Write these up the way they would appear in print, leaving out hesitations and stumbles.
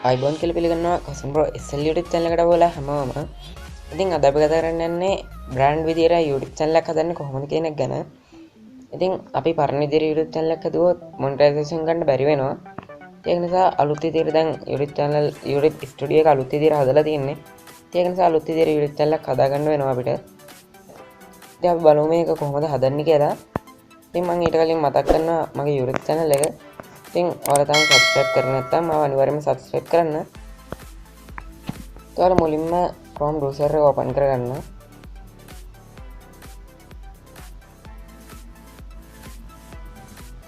අයිබෝන් කියල පිළිගන්නවා කසම්බෝ එස්සල් යුටිප් චැනල එකට ඔයාලා හැමෝම. ඉතින් අද අපි කතා කරන්න යන්නේ බ්‍රෑන්ඩ් විදියට යුටිප් චැනල් එකක් හදන්නේ කොහොමද කියන එක ගැන. ඉතින් අපි පරණ විදියට යුටිප් චැනල් එකක් හදුවොත් මොනිටයිසේෂන් ගන්න බැරි වෙනවා. ඒක නිසා අලුත් විදියට දැන් යුටිප් ස්ටුඩියෝ එක අලුත් විදියට හදලා තියෙන්නේ. ඒක නිසා අලුත් විදියට යුටිප් චැනල් එකක් හදාගන්න වෙනවා අපිට. ඉතින් අපි බලමු මේක කොහොමද හදන්නේ කියලා. ඉතින් මම ඊට කලින් මතක් කරනවා මගේ යුටිප් චැනල් එක. ඉතින් ඔයාලා තාම සබ්ස්ක්‍රයිබ් කරලා නැත්නම් මාව අනිවාර්යයෙන්ම සබ්ස්ක්‍රයිබ් කරන්න. ඔයාලා මුලින්ම Chrome browser එක ඕපන් කරගන්න.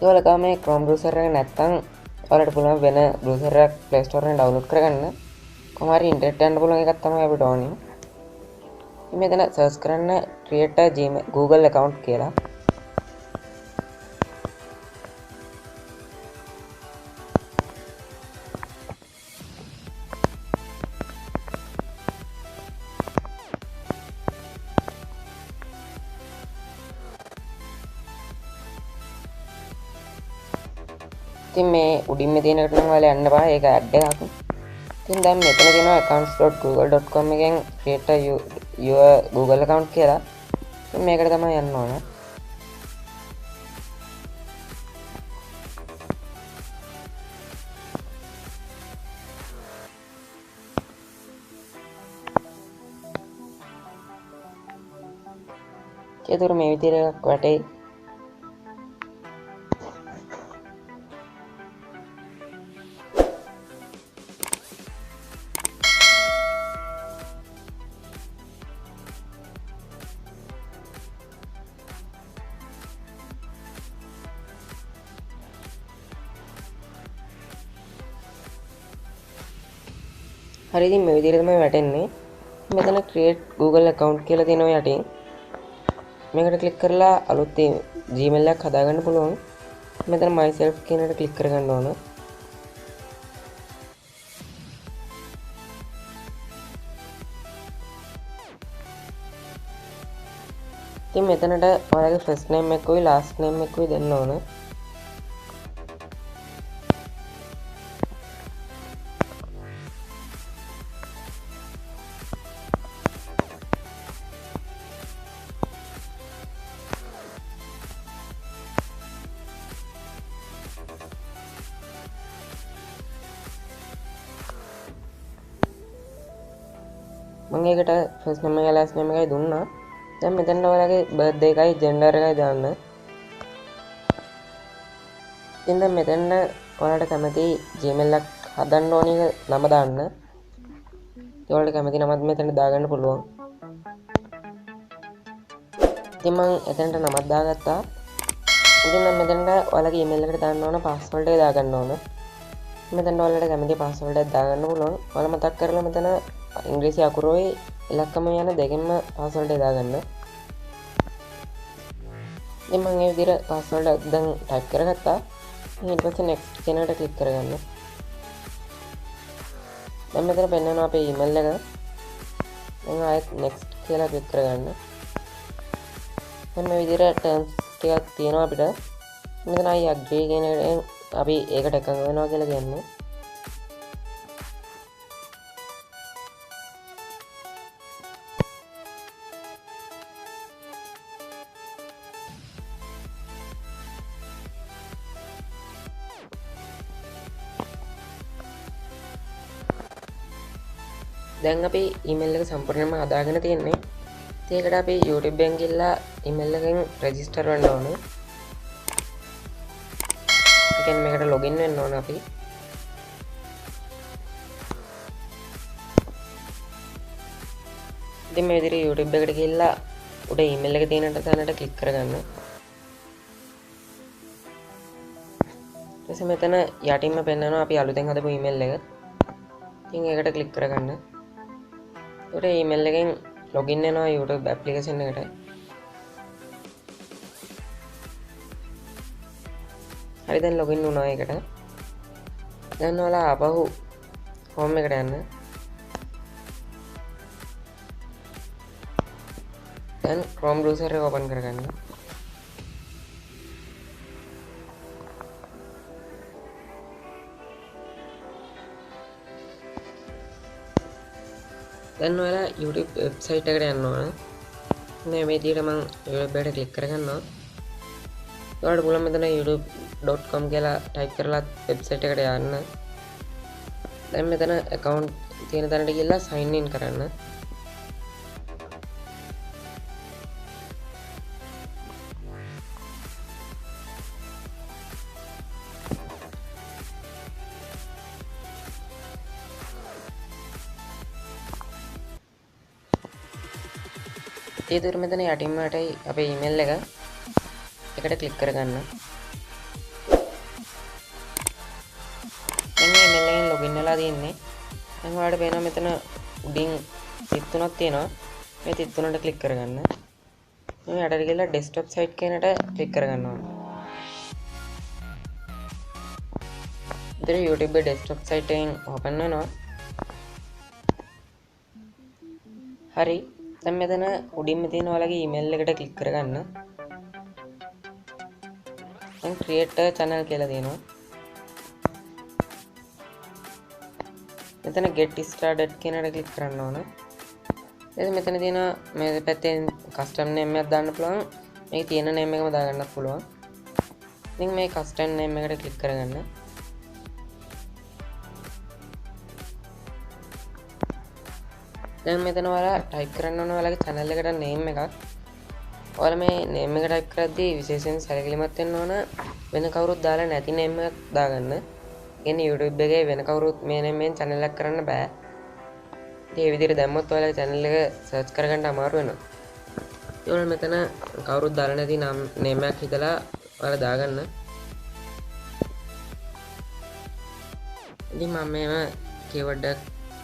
ඔයාලා තාම මේ Chrome browser එක නැත්නම් ඔයාලට පුළුවන් වෙන browser එකක් Play Store එකෙන් download කරගන්න. කොහොම හරි ඉන්ටර්නෙට් යන්න පුළුවන් එකක් තමයි අපිට ඕනේ. ඉතින් මෙතන search කරන්න create a Gmail Google account කියලා. ඉතින් මේ උඩින්ම තියෙන එකට නම් ඔයාලා යන්න බෑ ඒක ඇඩ් එකක්. ඉතින් දැන් මෙතන තියෙනවා accounts.google.com එකෙන් create your Google account කියලා. ඉතින් මේකට තමයි යන්න ඕන. ඒතර මේ විදිහට එකක් වටේ හරි. ඉතින් මේ විදිහට තමයි වැටෙන්නේ. මෙතන create Google account කියලා තියෙනවා යටින්. මේකට ක්ලික් කරලා අලුත් Gmail එකක් හදාගන්න පුළුවන්. මෙතන myself කියන එකට ක්ලික් කරගන්න ඕන. ඉතින් මෙතනට ඔයාලගේ first name එකකුයි last name එකකුයි දෙන්න ඕන. මම ඒකට ෆස්ට් නේම් එකයි ලාස්ට් නේම් එකයි දුන්නා. දැන් මෙතන ඔයාලගේ බර්ත්ඩේ එකයි ජෙන්ඩර් එකයි දාන්න. ඉතින් දැන් මෙතන ඔයාලට කැමති Gmail එකක් හදන්න ඕනි නම දාන්න. ඔයාලට කැමති නමත් මෙතන දාගන්න පුළුවන්. ඉතින් මම එතනට නමක් දාගත්තා. ඉතින් දැන් මෙතනට ඔයාලගේ email එකට දාන්න ඕන password එක දාගන්න ඕන. මෙතන ඔයාලට කැමති password එකක් දාගන්න පුළුවන්. ඔයාලා මතක් කරලා මෙතන ඉංග්‍රීසි අකුරුයි ඉලක්කම යන දෙකෙන්ම password එක දාගන්න. ඉතින් මම මේ විදිහට password එක දැන් type කරගත්තා. ඊට පස්සේ next කියන එකට click කරගන්න. දැන් මෙතන පෙන්නනවා අපේ email එක. දැන් ආයෙත් next කියලා click කරගන්න. දැන් මේ විදිහට terms ටිකක් තියෙනවා අපිට. මෙතන ආයෙ agree කියන එකෙන් අපි ඒකට එකඟ වෙනවා කියලා කියන්නේ. දැන් අපි ඊමේල් එක සම්පූර්ණයෙන්ම හදාගෙන තියෙන්නේ. ඒකට අපි YouTube එකෙන් ගිහලා ඊමේල් එකෙන් රෙජිස්ටර් වෙන්න ඕනේ. ඒ කියන්නේ මේකට ලොගින් වෙන්න ඕන අපි. ඉතින් මේ විදිහට YouTube එකට ගිහලා උඩ ඊමේල් එක තියෙන තැනට ක්ලික් කරගන්න. ඊට මෙතන යටින්ම පෙන්නනවා අපි අලුතෙන් හදපු ඊමේල් එක. ඉතින් ඒකට ක්ලික් කරගන්න. ඒකට ඊමේල් එකෙන් ලොගින් වෙනවා YouTube ඇප්ලිකේෂන් එකට. හරි දැන් ලොගින් වුණා ඒකට. දැන් ඔයාලා ආපහු හෝම් එකට යන්න. දැන් Chrome browser එක ඕපන් කරගන්න. දැන් ඔයාලා YouTube වෙබ්සයිට් එකට යන්න ඕන. මේ විදිහට මම YouTube එකට ක්ලික් කරගන්නවා. ඔයාලට පුළුවන් මෙතන youtube.com කියලා ටයිප් කරලා වෙබ්සයිට් එකට යන්න. දැන් මෙතන account තියෙන තැනට ගිහලා sign in කරන්න. ඒ දුර මෙතන යටින්ම යටයි අපේ ඊමේල් එක එකට ක්ලික් කරගන්න. දැන් මේ ඊමේල් එකෙන් ලොගින් වෙලා තියෙන්නේ. දැන් ඔයාලට පේනවා මෙතන උඩින් තිත් තුනක් තියෙනවා. මේ තිත් තුනට ක්ලික් කරගන්න. මේ යටට ගිහලා ඩෙස්ක්ටොප් සයිට් කියනට ක්ලික් කරගන්න ඕන. ඉතින් YouTube ඩෙස්ක්ටොප් සයිට් එකෙන් ඕපන් වෙනවා. හරි. දැන් මෙතන උඩින්ම තියෙන ඔයාලගේ ඊමේල් එකට ක්ලික් කරගන්න. දැන් create a channel කියලා තියෙනවා. මෙතන get started කියන එකට ක්ලික් කරන්න ඕන. එතන මෙතන තියෙන මේ පැත්තෙන් custom name එකක් දාන්න පුළුවන්. මේ තියෙන name එකම දාගන්නත් පුළුවන්. ඉතින් මේ custom name එකට ක්ලික් කරගන්න. දැන් මෙතන ඔයාලා ටයිප් කරන්න ඕන ඔයාලගේ channel එකට name එකක්. ඔයාලා මේ name එක ටයිප් කරද්දී විශේෂයෙන් සැලකිලිමත් වෙන්න ඕන වෙන කවුරුත් දාලා නැති name එකක් දාගන්න. කියන්නේ YouTube එකේ වෙන කවුරුත් මේ name එකෙන් channel එකක් කරන්න බෑ. ඉතින් මේ විදිහට දැම්මොත් ඔයාලගේ channel එක search කරගන්න අමාරු වෙනවා. ඒ වුණා මෙතන කවුරුත් දාලා නැති name එකක් හිතලා ඔයාලා දාගන්න. ඉතින් මම මේව keyword එක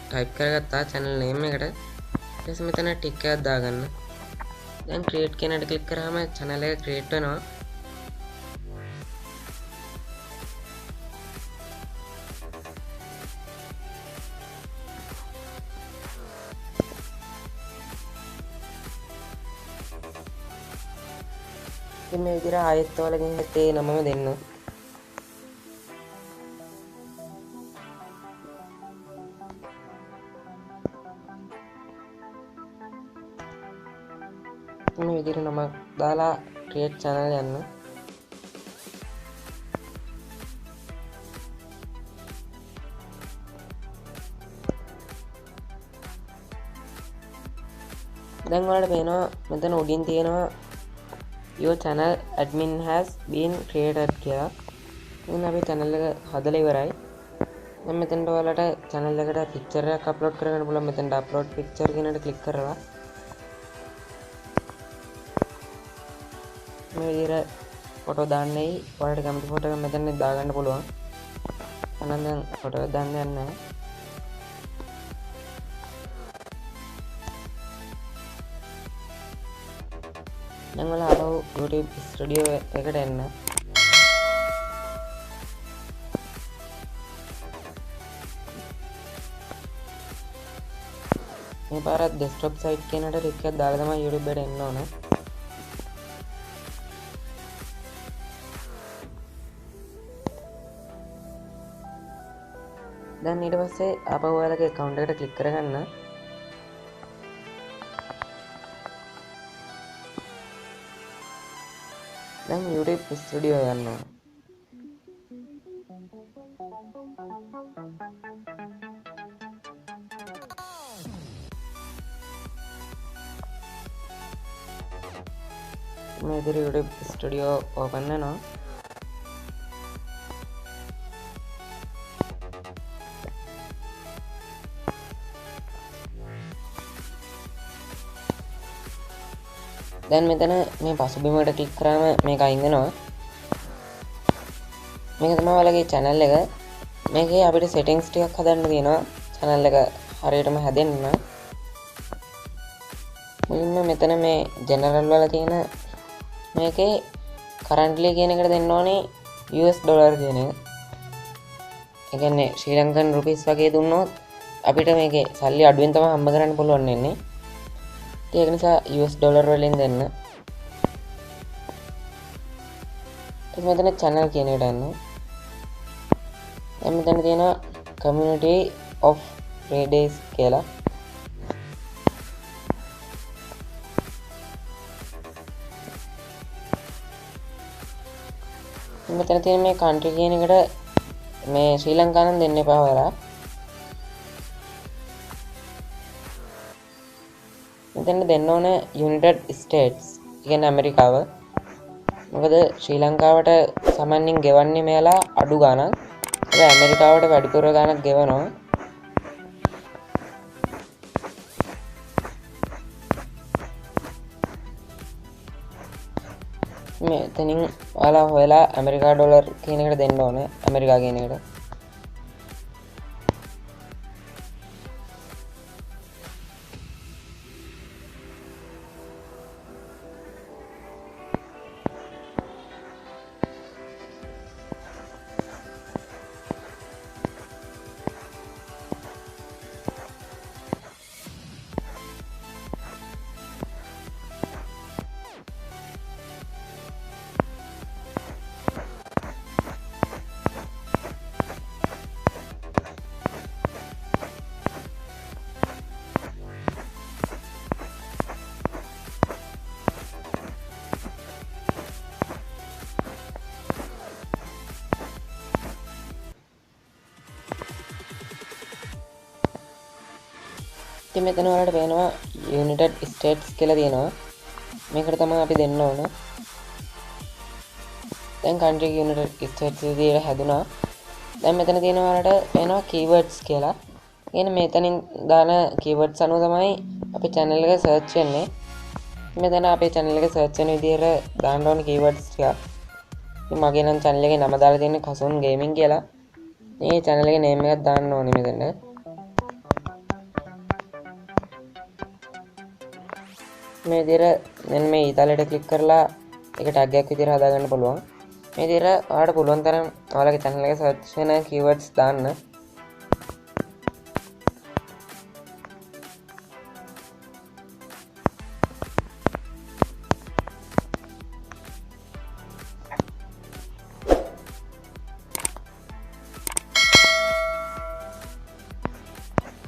ටයිප් කරගත්තා channel name එකට. ඊට පස්සේ මෙතන tick එකක් දාගන්න. දැන් create කියන එකට ක්ලික් කරාම channel එක create වෙනවා. ඉතින් මේ විදිහට ආයෙත් ඔයාලගෙන් හිතේ නමම දෙන්න. මේ විදිහට නම දාලා create channel යන්න. දැන් ඔයාලට පේනවා මෙතන උඩින් තියෙනවා your channel admin has been created කියලා. ඉතින් අපි channel එක හදලා ඉවරයි. දැන් මෙතනට ඔයාලට channel එකට picture එකක් upload කරගන්න පුළුවන්. මෙතනට upload picture කියන එකට click කරලා මේ විදිහට ෆොටෝ දාන්නයි ඔයාලට කැමති ෆොටෝ එකක් මෙතන දාගන්න පුළුවන්. අනන් දැන් ෆොටෝ එක දාන්න යන්න. දැන් ඔයාලා ආපහු YouTube studio එකට එන්න. මේ පාරත් desktop site කියනට ටිකක් දාලා තමයි YouTube එකට එන්න ඕන. දැන් ඊට පස්සේ ආපහු ඔයාලගේ account එකට click කරගන්න. දැන් YouTube studio යන්න ඕන. මේ විදිහට YouTube studio open වෙනවා. දැන් මෙතන මේ පසුබිමට ක්ලික් කරාම මේක අයින් වෙනවා. මේක තමයි ඔයාලගේ channel එක. මේකේ අපිට settings ටිකක් හදන්න තියෙනවා channel එක හරියටම හැදෙන්න. මුලින්ම මෙතන මේ general වල තියෙන මේකේ currently කියන එකට දෙන්න ඕනේ US dollar කියන එක. ඒ කියන්නේ ශ්‍රී ලංකන් රුපීස් වගේ දුන්නොත් අපිට මේකේ සල්ලි අඩුවෙන් තමයි හම්බ කරන්න පුළුවන් වෙන්නේ. ඒක නිසා US ඩොලර් වලින් දෙන්න. ඊට මෙතන channel කියන එකට යන්න. දැන් මෙතන තියෙනවා community of Fridays කියලා. මෙතන තියෙන මේ country කියන එකට මේ ශ්‍රී ලංකාව නම් දෙන්න එපා ඔයාලා. මෙතන දෙන්න ඕන United States කියන්නේ ඇමරිකාව. මොකද ශ්‍රී ලංකාවට සාමාන්‍යයෙන් ගෙවන්නේ මෙයාලා අඩු ගාණක්. හැබැයි ඇමරිකාවට වැඩිපුර ගාණක් ගෙවනවා. මෙතනින් ඔයාලා හොයලා ඇමරිකා ඩොලර් කියන එකට දෙන්න ඕන. ඇමරිකා කියන එකට. ඉතින් මෙතන ඔයාලට පේනවා United States කියලා තියෙනවා. මේකට තමයි අපි දෙන්න ඕන. දැන් country United States විදියට හැදුනා. දැන් මෙතන තියෙනවා ඔයාලට පේනවා keywords කියලා. කියන්නේ මෙතනින් දාන keywords අනුව තමයි අපේ channel එක search වෙන්නේ. මෙතන අපේ channel එක search වෙන විදියට දාන්න ඕන keywords ටික. ඉතින් මගේ නම් channel එකේ නම දාලා තියෙන්නේ කසුන් gaming කියලා. මේ channel එකේ name එකක් දාන්න ඕනේ මෙතන. මේ විදිහට දැන් මේ ඊතාලයට ක්ලික් කරලා ඒක ටැග් එකක් විදිහට හදාගන්න පුළුවන්. මේ විදිහට ඔයාලට පුළුවන් තරම් ඔයාලගේ channel එක search වෙන keywords දාන්න.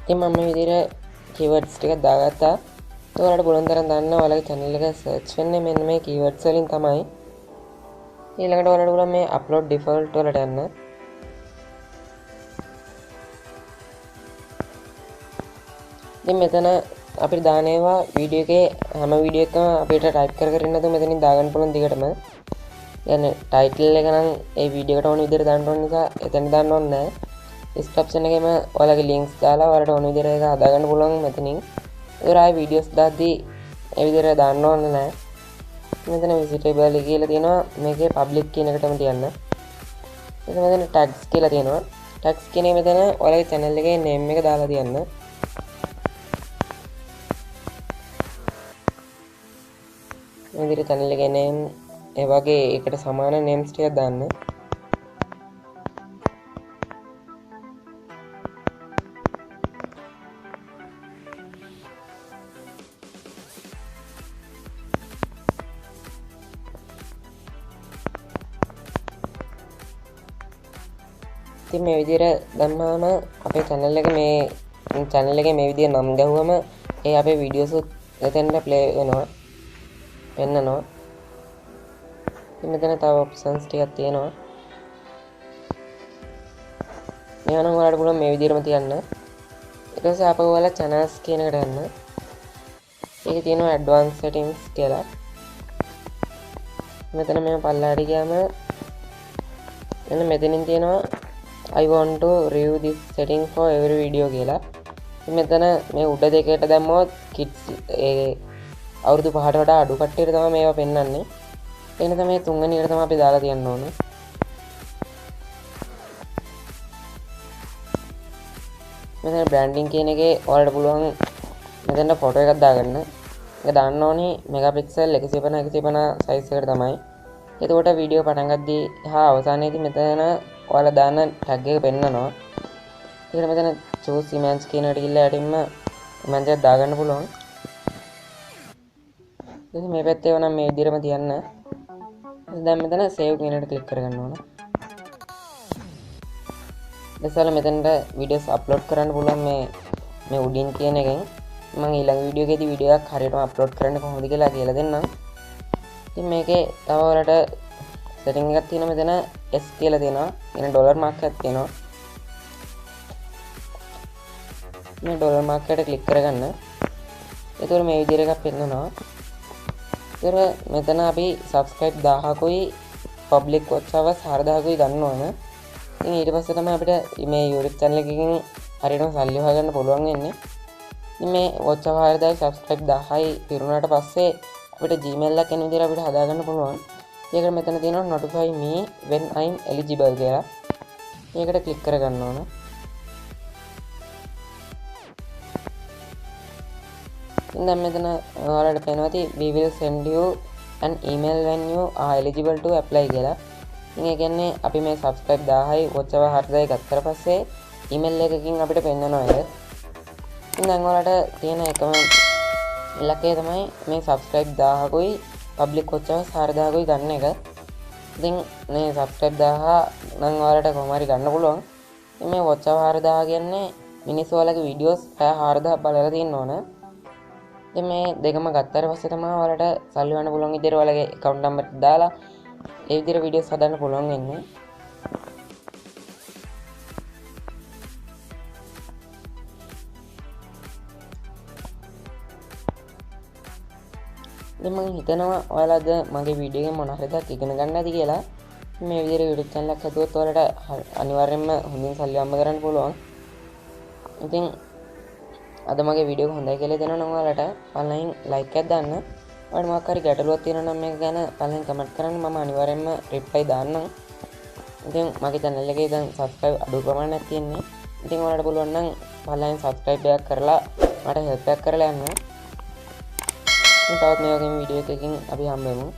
ඉතින් මම මේ විදිහට keywords ටික දාගත්තා. ඔයාලට පුළුවන් තරම් දාන්න ඔයාලගේ channel එක search වෙන්නේ මෙන්න මේ keywords වලින් තමයි. ඊළඟට ඔයාලට පුළුවන් මේ upload default වලට යන්න. ඉතින් මෙතන අපිට දාන ඒවා වීඩියෝ එකේ හැම වීඩියෝ එකම අපිට ටයිප් කර කර ඉන්නතු මෙතනින් දාගන්න පුළුවන් දිගටම. يعني title එක නම් ඒ වීඩියෝ එකට ඕන විදිහට දාන්න ඕන නිසා එතන දාන්න ඕනේ නැහැ. description එකේම ඔයාලගේ links දාලා ඔයාලට ඕන විදිහට ඒක හදාගන්න පුළුවන් මෙතනින්. ඒරායි වීඩියෝස් දාද්දී ඒ විදිහට දාන්න ඕනේ නැහැ. මෙතන visitable කියලා තියෙනවා. මේකේ public කියන එකටම තියන්න. ඊට මෙතන tags කියලා තියෙනවා. tags කියන එක මෙතන ඔයාලගේ channel එකේ name එක දාලා තියන්න. මේ විදිහට channel එකේ name ඒ වගේ ඒකට සමාන names ටිකක් දාන්න. ඉතින් මේ විදිහට දැම්මම අපේ channel එක මේ විදිහට නම් ගැහුවම ඒ අපේ වීඩියෝස් එතෙන්ට play වෙනවා පෙන්නනවා. ඉතින් මෙතන තව options ටිකක් තියෙනවා. මේවා නම් ඔයාලට පුළුවන් මේ විදිහටම තියන්න. ඊට පස්සේ අපේ ඔයාලා channels කියන එකට යන්න. ඒකේ තියෙනවා advanced settings කියලා. මෙතන මේ පල්ලෙහාට ගියාම එන්න මෙතනින් තියෙනවා I want to review this setting for every video කියලා. මෙතන මේ උඩ දෙකේට දැම්මොත් kids අවුරුදු 5ට වඩා අඩු කට්ටියට තමයි මේවා පෙන්වන්නේ. ඒ නිසා මේ තුන්වෙනි එකට තමයි අපි දාලා තියන්න ඕනේ. මෙතන branding කියන එකේ ඔයාලට පුළුවන් මෙතන ෆොටෝ එකක් දාගන්න. ඒක දාන්න ඕනේ මෙගාපික්සල් 150 150 size එකට තමයි. එතකොට වීඩියෝ පටන් ගද්දී හා අවසානයේදී මෙතන ඔයාලා දාන ටැග් එක පෙන්නනවා. ඊට මෙතන choose image කියන එකට ගිහලා යටින්ම image එකක් දාගන්න පුළුවන්. ඉතින් මේ පැත්තේ වනම් මේ විදිහටම තියන්න. දැන් මෙතන save කියන එකට ක්ලික් කරගන්න ඕන. දැන් මෙතනට videos upload කරන්න පුළුවන් මේ උඩින් කියන එකෙන්. මම ඊළඟ වීඩියෝ එකේදී වීඩියෝ එකක් හරියටම අප්ලෝඩ් කරන්න කොහොමද කියලා දෙන්නම්. ඉතින් මේකේ තව ඔයාලට සෙටිං එකක් තියෙනවා මෙතන S කියලා දෙනවා එන ඩොලර් මාක් එකක් තියෙනවා මේ ඩොලර් මාක් එකට ක්ලික් කරගන්න එතකොට මේ විදිහට එකක් පෙන්නනවා එතකොට මෙතන අපි subscribe 1000කුයි public watch hours 4000කුයි ගන්න ඕන ඉතින් ඊට පස්සේ තමයි අපිට මේ YouTube channel එකකින් හරියටම සල්ලි හොයාගන්න පුළුවන් වෙන්නේ ඉතින් මේ watch hour 4000යි subscribe 1000යි පිරුණාට පස්සේ අපිට Gmail එකක් එන විදිහට අපිට හදාගන්න පුළුවන් ඒකට මෙතන තියෙනවා notify me when I'm eligible කියලා ඒකට ක්ලික් කරගන්න ඕන ඉතින් මෙතන ඔයාලට පේනවා ඇති we will send you an email when you are eligible to apply කියලා. ඉතින් ඒ කියන්නේ අපි මේ subscribe 1000යි watch hour 4000යි ගත්තට පස්සේ email එකකින් අපිට පෙන්නනවා ඒක. ඉතින් දැන් ඔයාලට තියෙන එකම ඉලක්කය තමයි මේ subscribe 1000කුයි public watch hour 4000කුයි ගන්න එක. ඉතින් මේ subscribe 1000 නම් ඔයාලට කොහොම හරි ගන්න පුළුවන්. ඉතින් මේ watch hour 4000 කියන්නේ මිනිස්සු ඔයාලගේ videos 4000 බලලා තියෙන්න ඕන. ඉතින් මේ දෙකම ගත්තාට පස්සේ තමයි ඔයාලට සල්ලි ගන්න පුළුවන් විදිහට ඔයාලගේ account number එක දාලා ඒ විදිහට videos හදන්න පුළුවන් වෙන්නේ. ඉතින් මම හිතනවා ඔයාලද මගේ වීඩියෝ එකෙන් මොන හරි දෙයක් ඉගෙන ගන්න ඇති කියලා. මේ විදිහට YouTube channel එකක් හදුවොත් ඔයාලට අනිවාර්යයෙන්ම හොඳින් සල්ලි හම්බ කරන්න පුළුවන්. ඉතින් අද මගේ වීඩියෝ එක හොඳයි කියලා දෙනවා නම් ඔයාලට පළවෙනියෙන් ලයික් එකක් දාන්න. ඔයාලට මොකක් හරි ගැටලුවක් තියෙනවා නම් මේක ගැන පළවෙනියෙන් කමෙන්ට් කරන්න මම අනිවාර්යයෙන්ම රිප්ලයි දාන්නම්. ඉතින් මගේ channel එකේ දැන් subscribe අඩු ප්‍රමාණයක් තියෙන්නේ. ඉතින් ඔයාලට පුළුවන් නම් පළවෙනියෙන් subscribe එකක් කරලා මට help එකක් කරලා යන්න. තවත් මේ වගේ වීඩියෝ එකකින් අපි හම්බ වෙමු.